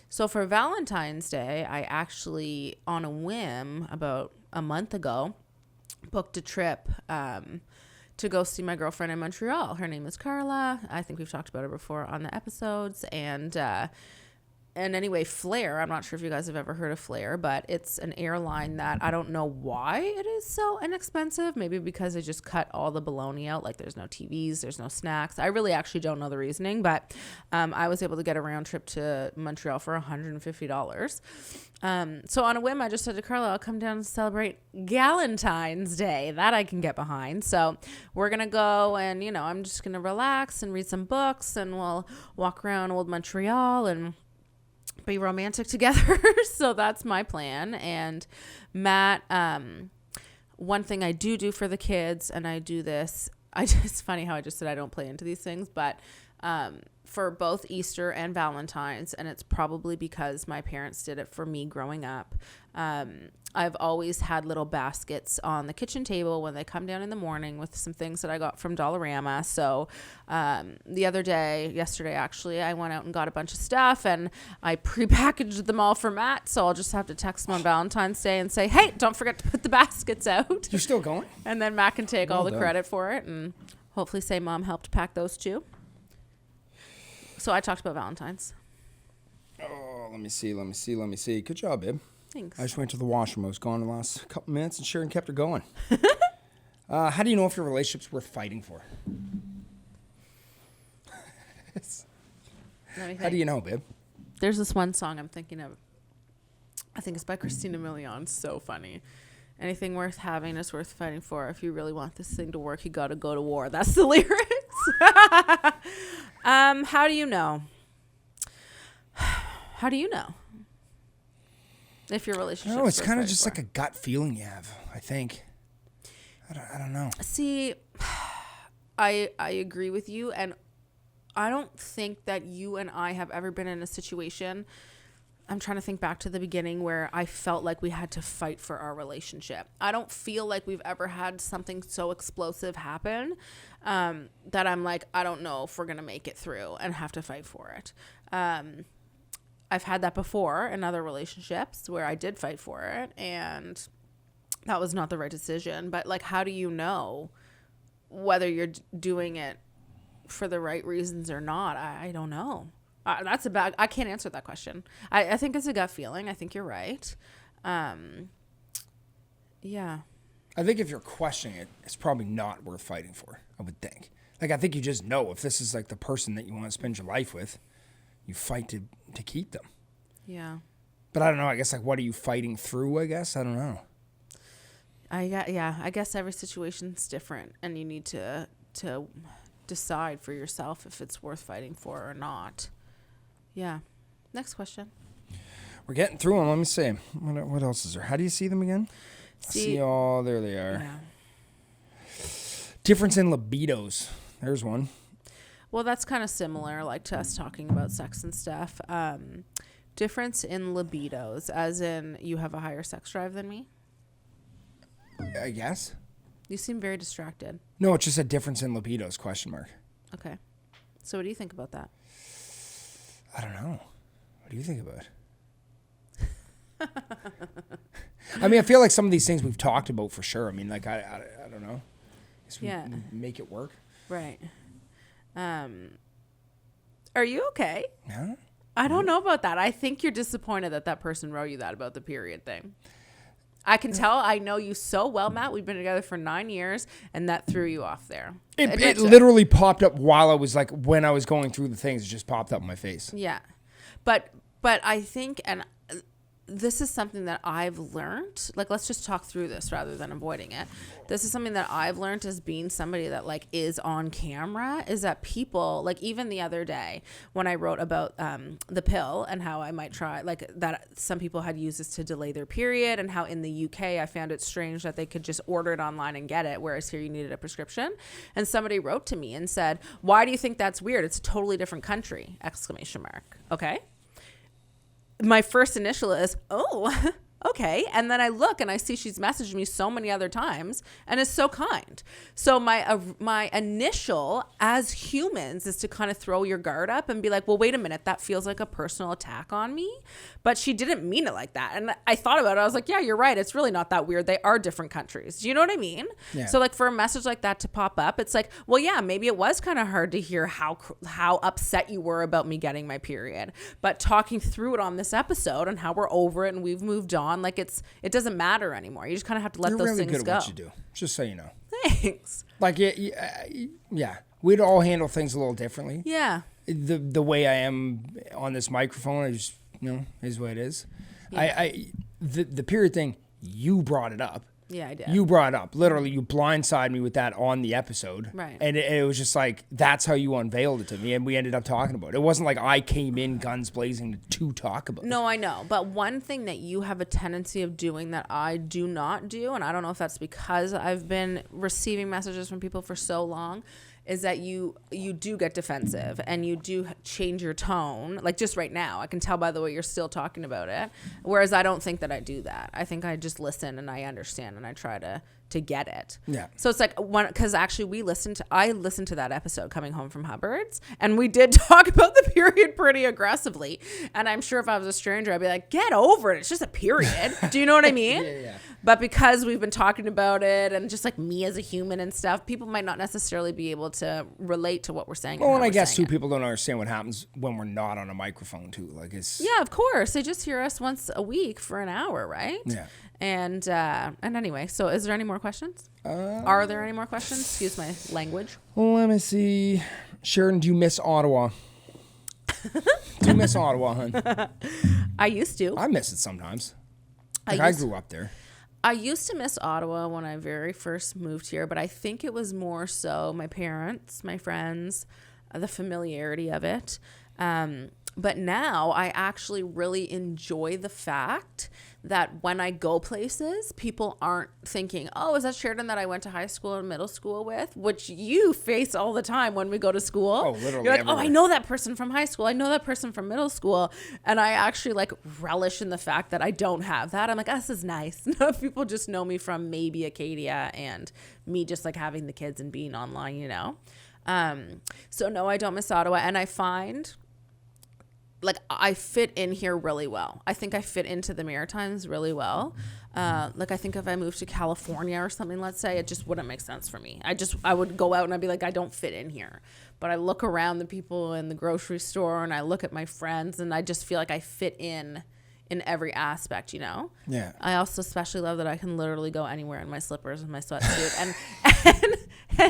So for Valentine's Day, I actually, on a whim, about a month ago, booked a trip to go see my girlfriend in Montreal. Her name is Carla. I think we've talked about her before on the episodes. And anyway, Flair, I'm not sure if you guys have ever heard of Flair, but it's an airline that I don't know why it is so inexpensive. Maybe because they just cut all the baloney out. There's no TVs, there's no snacks. I really actually don't know the reasoning, but I was able to get a round trip to Montreal for $150. So on a whim, I just said to Carla, I'll come down and celebrate Valentine's Day. That I can get behind. So we're going to go and, I'm just going to relax and read some books, and we'll walk around old Montreal and be romantic together. So that's my plan. And Matt, one thing I do for the kids, and I do this it's funny how I just said I don't play into these things, but for both Easter and Valentine's, and it's probably because my parents did it for me growing up, I've always had little baskets on the kitchen table when they come down in the morning with some things that I got from Dollarama. So yesterday actually, I went out and got a bunch of stuff and I prepackaged them all for Matt. So I'll just have to text him on Valentine's Day and say, hey, don't forget to put the baskets out. You're still going? And then Matt can take all the done. credit for it and hopefully say Mom helped pack those too. So I talked about Valentine's. Oh, let me see. Good job, babe. Thanks. I just went to the washroom. I was gone the last couple minutes, and Sheridan kept her going. How do you know if your relationship's worth fighting for? How do you know, babe? There's this one song I'm thinking of. I think it's by Christina Milian. So funny. Anything worth having is worth fighting for. If you really want this thing to work, you got to go to war. That's the lyrics. How do you know? How do you know if your relationship? No, it's kind of just like a gut feeling you have, I think. I don't know. See, I agree with you, and I don't think that you and I have ever been in a situation. I'm trying to think back to the beginning where I felt like we had to fight for our relationship. I don't feel like we've ever had something so explosive happen that I'm like, I don't know if we're going to make it through and have to fight for it. I've had that before in other relationships where I did fight for it and that was not the right decision. But like, how do you know whether you're doing it for the right reasons or not? I don't know. I can't answer that question. I think it's a gut feeling. I think you're right. Yeah. I think if you're questioning it, it's probably not worth fighting for, I would think. Like, I think you just know if this is like the person that you want to spend your life with, you fight to keep them. Yeah. But I don't know. I guess, like, what are you fighting through, I guess? I don't know. I guess every situation's different, and you need to decide for yourself if it's worth fighting for or not. Yeah. Next question. We're getting through them. Let me see. What else is there? How do you see them again? Oh, there they are. Yeah. Difference in libidos. There's one. Well, that's kind of similar, like to us talking about sex and stuff. Difference in libidos, as in you have a higher sex drive than me? I guess. You seem very distracted. No, it's just a difference in libidos, question mark. Okay. So what do you think about that? I don't know. What do you think about it? I mean, I feel like some of these things we've talked about for sure. I mean, like, I don't know. Guess we make it work. Right. Are you okay? No. I don't know about that. I think you're disappointed that person wrote you that about the period thing. I can tell. I know you so well, Matt. We've been together for 9 years, and that threw you off there. It literally popped up while I was like, when I was going through the things, it just popped up in my face. Yeah. But I think, and this is something that I've learned. Like, let's just talk through this rather than avoiding it. This is something that I've learned as being somebody that like is on camera, is that people, like even the other day when I wrote about the pill and how I might try, like that some people had used this to delay their period, and how in the UK I found it strange that they could just order it online and get it, whereas here you needed a prescription. And somebody wrote to me and said, why do you think that's weird? It's a totally different country, ! Okay. My first initial is, oh, okay. And then I look and I see she's messaged me so many other times and is so kind. So my initial as humans is to kind of throw your guard up and be like, well, wait a minute, that feels like a personal attack on me. But she didn't mean it like that. And I thought about it. I was like, yeah, you're right. It's really not that weird. They are different countries. Do you know what I mean? Yeah. So like for a message like that to pop up, it's like, well, yeah, maybe it was kind of hard to hear how upset you were about me getting my period. But talking through it on this episode and how we're over it and we've moved on, like it doesn't matter anymore. You just kind of have to let those things go. You're really good at what you do, just so you know. Thanks. Like, yeah. We'd all handle things a little differently. Yeah. The way I am on this microphone, I just, is what it is. Yeah. The period thing, you brought it up. Yeah, I did. You brought up, literally, you blindsided me with that on the episode. Right. And it was just like, that's how you unveiled it to me, and we ended up talking about it. It wasn't like I came in guns blazing to talk about it. No, I know. But one thing that you have a tendency of doing that I do not do, and I don't know if that's because I've been receiving messages from people for so long, is that you do get defensive and you do change your tone. Like just right now, I can tell by the way you're still talking about it. Whereas I don't think that I do that. I think I just listen and I understand and I try to get it. Yeah. So it's like because actually I listened to that episode coming home from Hubbard's, and we did talk about the period pretty aggressively. And I'm sure if I was a stranger, I'd be like, get over it. It's just a period. Do you know what I mean? Yeah. But because we've been talking about it and just like me as a human and stuff, people might not necessarily be able to relate to what we're saying. Well, and I guess too, people don't understand what happens when we're not on a microphone too. Like it's Yeah, of course. They just hear us once a week for an hour, right? Yeah. And anyway, so is there any more questions? Are there any more questions? Excuse my language. Let me see. Sheridan, do you miss Ottawa? Do you miss Ottawa, hun? I used to. I miss it sometimes. I grew up there. I used to miss Ottawa when I very first moved here, but I think it was more so my parents, my friends, the familiarity of it. But now I actually really enjoy the fact that when I go places, people aren't thinking, oh, is that Sheridan that I went to high school and middle school with? Which you face all the time when we go to school. Oh, literally You're like, everywhere. oh, I know that person from high school. I know that person from middle school. And I actually like relish in the fact that I don't have that. I'm like, this is nice. People just know me from maybe Acadia and me just like having the kids and being online, you know? So no, I don't miss Ottawa. And I find like I fit in here really well. I think I fit into the Maritimes really well. Like I think if I moved to California or something, let's say, it just wouldn't make sense for me. I would go out and I'd be like, I don't fit in here. But I look around the people in the grocery store and I look at my friends and I just feel like I fit in every aspect, you know? Yeah. I also especially love that I can literally go anywhere in my slippers and my sweatsuit and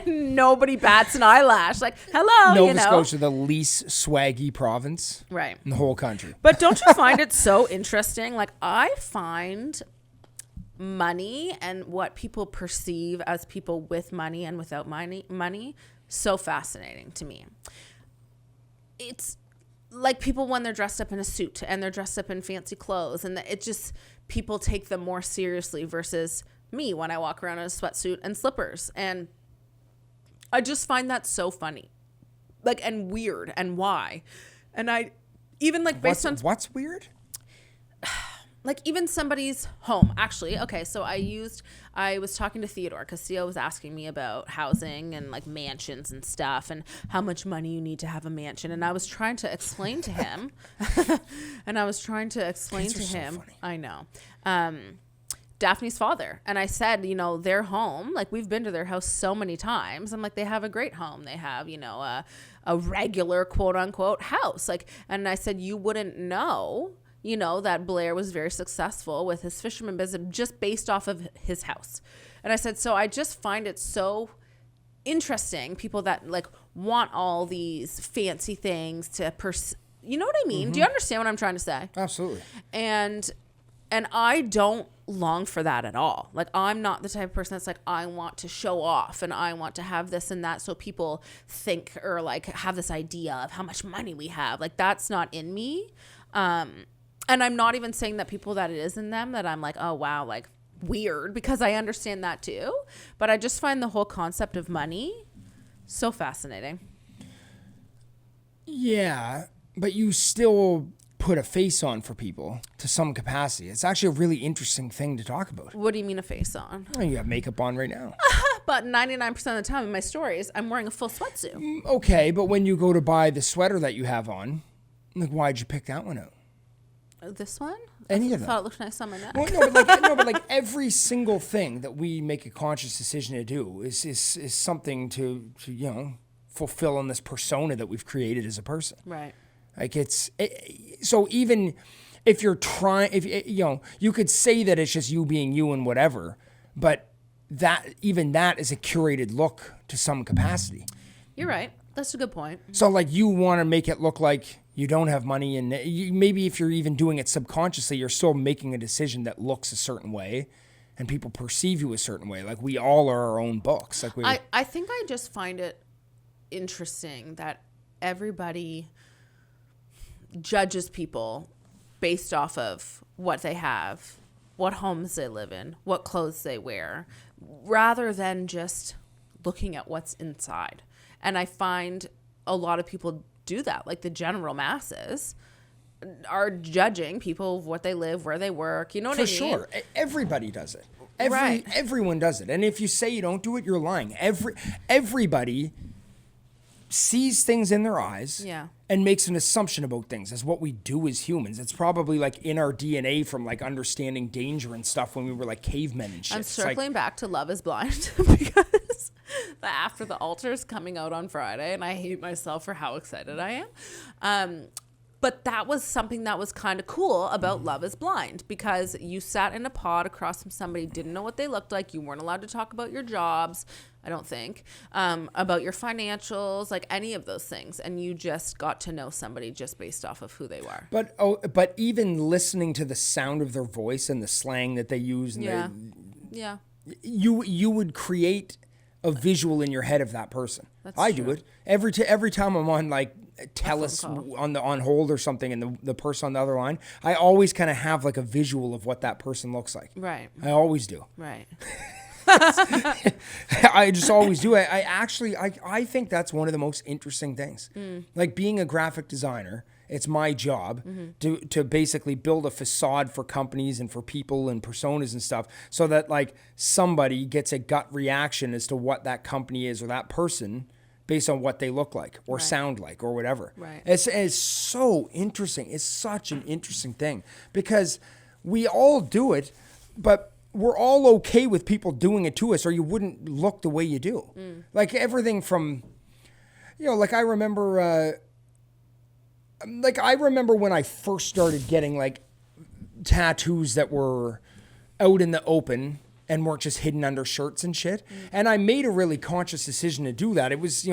nobody bats an eyelash. Like, hello, Nova you know? Scotia, the least swaggy province Right. in the whole country. But don't you find it so interesting? Like, I find money and what people perceive as people with money and without money so fascinating to me. It's like people when they're dressed up in a suit and they're dressed up in fancy clothes, and it just, people take them more seriously versus me when I walk around in a sweatsuit and slippers. And I just find that so funny, like, and weird, and why. And I even like based on what's weird? like even somebody's home. Actually, okay, so I was talking to Theodore because Theo was asking me about housing and like mansions and stuff and how much money you need to have a mansion. And I was trying to explain to him, Kids are so funny. I know, Daphne's father. And I said, you know, their home, like we've been to their house so many times. I'm like, they have a great home. They have, you know, a regular quote unquote house. Like, and I said, you wouldn't know, you know, that Blair was very successful with his fisherman business just based off of his house. And I said, so I just find it so interesting, people that like want all these fancy things to you know what I mean? Mm-hmm. Do you understand what I'm trying to say? Absolutely. And I don't long for that at all. Like, I'm not the type of person that's like, I want to show off and I want to have this and that so people think or like have this idea of how much money we have. Like, that's not in me. And I'm not even saying that people that it is in them that I'm like, oh, wow, like weird, because I understand that too. But I just find the whole concept of money so fascinating. Yeah, but you still put a face on for people to some capacity. It's actually a really interesting thing to talk about. What do you mean a face on? Oh, you have makeup on right now. But 99% of the time in my stories, I'm wearing a full sweatsuit. Okay, but when you go to buy the sweater that you have on, like, why'd you pick that one out? This one? Any I of them. thought it looked nice on my neck. Well, no, but like every single thing that we make a conscious decision to do is something to you know, fulfill in this persona that we've created as a person. Right. Like so even if you're trying, you know, you could say that it's just you being you and whatever, but that is a curated look to some capacity. You're right. That's a good point. So like you want to make it look like you don't have money, and maybe if you're even doing it subconsciously, you're still making a decision that looks a certain way. and people perceive you a certain way. Like we all are our own books. Like I think I just find it interesting that everybody judges people based off of what they have, what homes they live in, what clothes they wear, rather than just looking at what's inside. And I find a lot of people do that, like the general masses are judging people, what they live, where they work. You know what I mean? For sure. Everybody does it. Right. Everyone does it. And if you say you don't do it, you're lying. Everybody sees things in their eyes and makes an assumption about things. That's what we do as humans. It's probably like in our DNA from like understanding danger and stuff when we were like cavemen and shit. I'm circling back to Love is Blind because after the altar is coming out on Friday and I hate myself for how excited I am. But that was something that was kind of cool about Love is Blind, because you sat in a pod across from somebody, didn't know what they looked like. You weren't allowed to talk about your jobs, I don't think, about your financials, like any of those things. And you just got to know somebody just based off of who they were. But even listening to the sound of their voice and the slang that they use, and you would create a visual in your head of that person. I do it every time I'm on like Telus on hold or something, and the person on the other line, I always kind of have like a visual of what that person looks like. Right. I always do. Right. I just always do. I think that's one of the most interesting things. Like being a graphic designer, it's my job to basically build a facade for companies and for people and personas and stuff, so that like somebody gets a gut reaction as to what that company is or that person based on what they look like or sound like or whatever. Right. It's so interesting. It's such an interesting thing because we all do it, but we're all okay with people doing it to us, or you wouldn't look the way you do. Like everything from, like I remember when I first started getting like tattoos that were out in the open and weren't just hidden under shirts and shit. And I made a really conscious decision to do that. It was,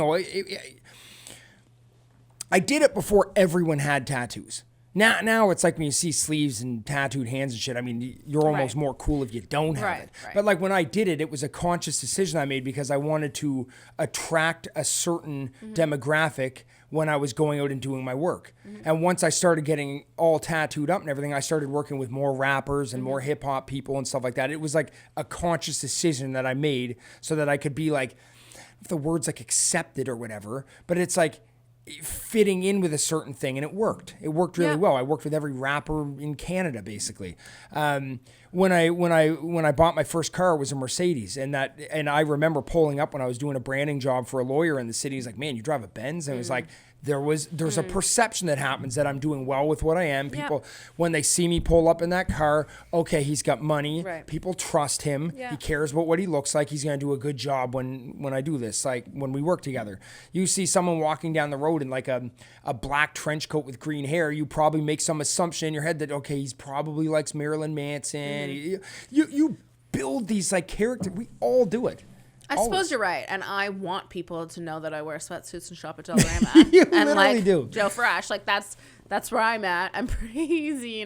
I did it before everyone had tattoos. Now it's like when you see sleeves and tattooed hands and shit, I mean, you're almost more cool if you don't have it. Right. But like when I did it, it was a conscious decision I made because I wanted to attract a certain demographic when I was going out and doing my work. And once I started getting all tattooed up and everything, I started working with more rappers and more hip hop people and stuff like that. It was like a conscious decision that I made so that I could be like, if the word's like accepted or whatever, but it's like fitting in with a certain thing, and it worked. It worked really well. I worked with every rapper in Canada, basically. When I bought my first car, it was a Mercedes, and I remember pulling up when I was doing a branding job for a lawyer in the city. He's like, "Man, you drive a Benz?" And it was like, there's a perception that happens that I'm doing well with what I am. People, when they see me pull up in that car, okay, he's got money. Right. People trust him. Yeah. He cares about what he looks like. He's going to do a good job when I do this, like when we work together. You see someone walking down the road in like a black trench coat with green hair, you probably make some assumption in your head that, okay, he's probably likes Marilyn Manson. You build these like characters. We all do it. I suppose you're right, and I want people to know that I wear sweatsuits and shop at Dollarama. You and literally do. Joe Fresh, like that's where I'm at. I'm pretty easy,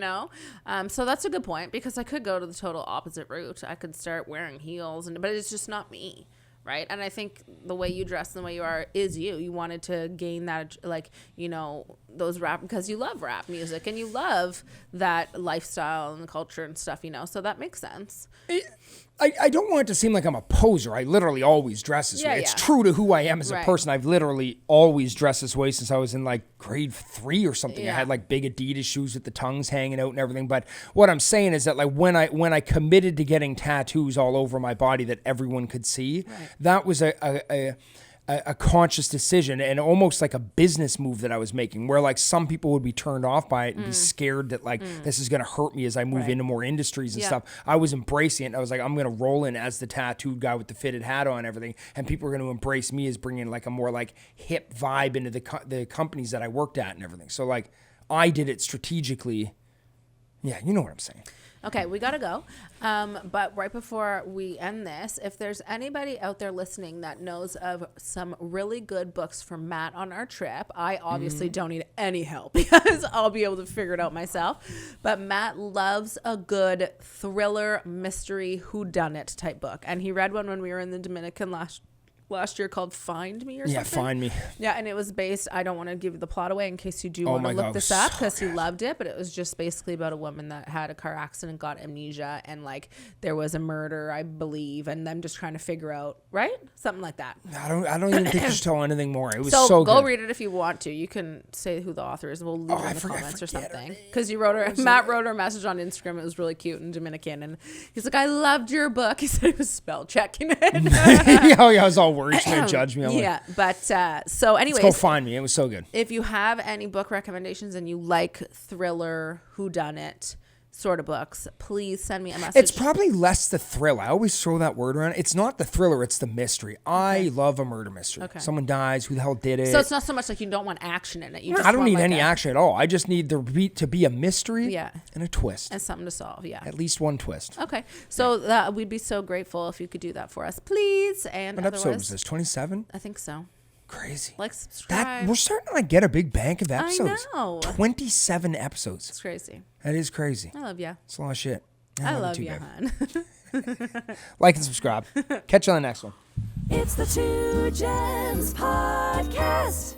So that's a good point, because I could go to the total opposite route. I could start wearing heels, but it's just not me, right? And I think the way you dress and the way you are is you. You wanted to gain that, those rap, because you love rap music and you love that lifestyle and the culture and stuff, So that makes sense. I don't want it to seem like I'm a poser. I literally always dress this way. It's true to who I am as a person. I've literally always dressed this way since I was in like grade 3 or something. I had like big Adidas shoes with the tongues hanging out and everything. But what I'm saying is that like when I committed to getting tattoos all over my body that everyone could see, that was a conscious decision and almost like a business move that I was making, where like some people would be turned off by it and be scared that like this is going to hurt me as I move into more industries and stuff. I was embracing it. And I was like, I'm going to roll in as the tattooed guy with the fitted hat on and everything. And people are going to embrace me as bringing like a more like hip vibe into the companies that I worked at and everything. So like I did it strategically. Yeah. You know what I'm saying? Okay, we gotta go. But right before we end this, if there's anybody out there listening that knows of some really good books for Matt on our trip, I obviously don't need any help because I'll be able to figure it out myself. But Matt loves a good thriller, mystery, whodunit type book. And he read one when we were in the Dominican last year called Find Me or something. Yeah, Find Me. Yeah, and it was based, I don't want to give the plot away in case you do Oh want to my look God, this it was up so because he loved it, but it was just basically about a woman that had a car accident, got amnesia, and like there was a murder, I believe, and them just trying to figure out, right? Something like that. I don't even think you should tell anything more. It was So so go good. read it if you want to. You can say who the author is. We'll leave it in the comments or forget her something. name. Because Matt wrote her a message on Instagram. It was really cute and Dominican. And he's like, I loved your book. He said he was spell checking it. Oh yeah, I was all worried. She's gonna judge me. I'm like, Yeah, but so anyways, let's go Find Me. It was so good. if you have any book recommendations and you like thriller, whodunit sort of books, please send me a message. It's probably less the thrill. I always throw that word around. It's not the thriller, it's the mystery. I love a murder mystery. Okay. Someone dies, who the hell did it? So it's not so much like you don't want action in it. You just I don't want need like any action at all. I just need there to be a mystery Yeah. and a twist. and something to solve. Yeah. At least one twist. Okay. So we'd be so grateful if you could do that for us, please. And What episode was otherwise, this? 27? I think so. Crazy. Like, subscribe. We're starting to like get a big bank of episodes. know. 27 episodes. It's crazy. That is crazy. I love you. It's a lot of shit. I not love too you, bad. hon. Like and subscribe. Catch you on the next one. It's the Two Gems Podcast.